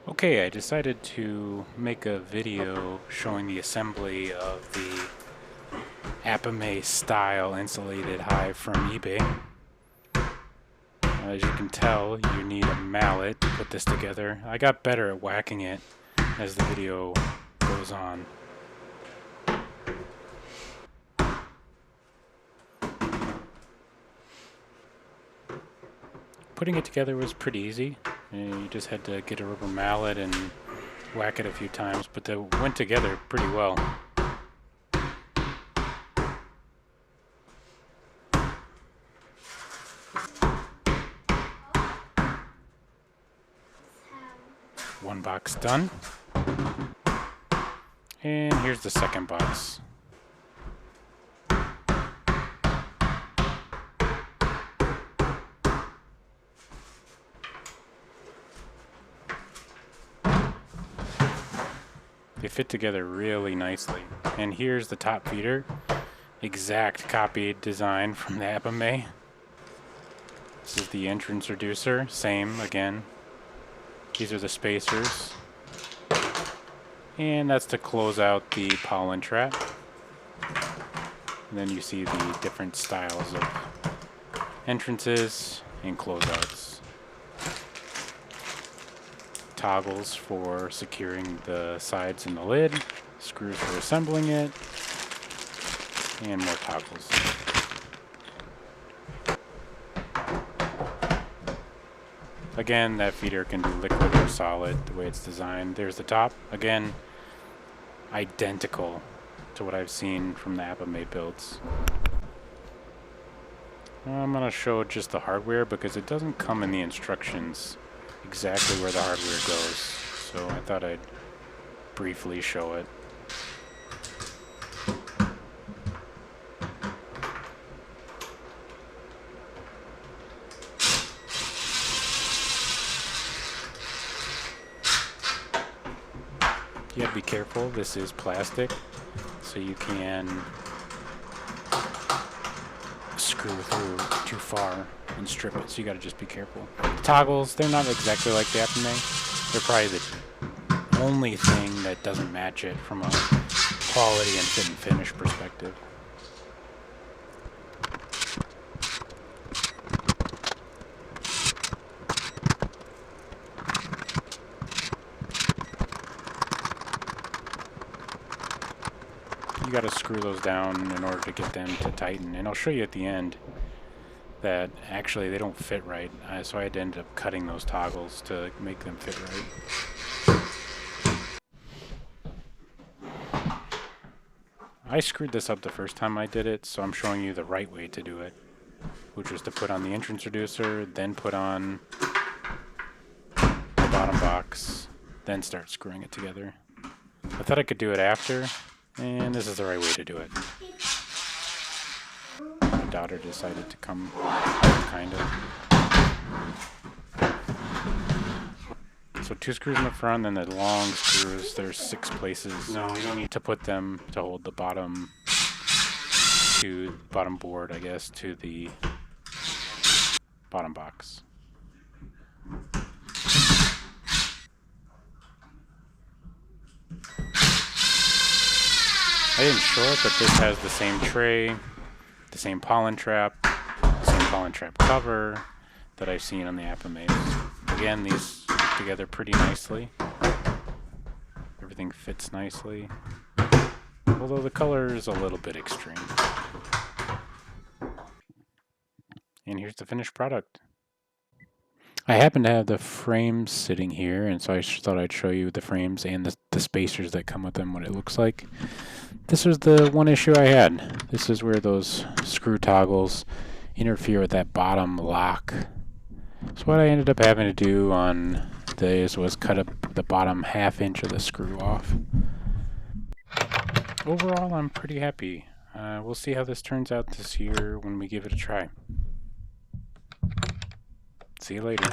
Okay, I decided to make a video showing the assembly of the Apame style insulated hive from eBay. As you can tell, you need a mallet to put this together. I got better at whacking it as the video goes on. Putting it together was pretty easy. You just had to get a rubber mallet and whack it a few times, but they went together pretty well. One box done. And here's the second box. They fit together really nicely. And here's the top feeder. Exact copied design from the Apame. This is the entrance reducer. Same again. These are the spacers. And that's to close out the pollen trap. And then you see the different styles of entrances and closeouts. Toggles for securing the sides and the lid, screws for assembling it, and more toggles. Again, that feeder can be liquid or solid the way it's designed. There's the top. Again, identical to what I've seen from the Apame builds. I'm going to show just the hardware because it doesn't come in the instructions exactly where the hardware goes, so I thought I'd briefly show it. You have to be careful, this is plastic, so you can screw through too far and strip it, so you gotta just be careful. The toggles, they're not exactly like the Apame. They're probably the only thing that doesn't match it from a quality and fit and finish perspective. You gotta screw those down in order to get them to tighten, and I'll show you at the end that actually they don't fit right, so I had to end up cutting those toggles to make them fit right. I screwed this up the first time I did it, so I'm showing you the right way to do it, which was to put on the entrance reducer, then put on the bottom box, then start screwing it together. I thought I could do it after, and this is the right way to do it. My daughter decided to come, kind of. So 2 screws in the front, and the long screws, there's 6 places to put them to hold the bottom board, I guess, to the bottom box. I didn't show it, but this has the same tray, the same pollen trap, the same pollen trap cover that I've seen on the Apame. Again, these stick together pretty nicely. Everything fits nicely, although the color is a little bit extreme. And here's the finished product. I happen to have the frames sitting here, and so I thought I'd show you the frames and the spacers that come with them, what it looks like. This was the one issue I had. This is where those screw toggles interfere with that bottom lock. So what I ended up having to do on this was cut up the bottom ½ inch of the screw off. Overall, I'm pretty happy. We'll see how this turns out this year when we give it a try. See you later.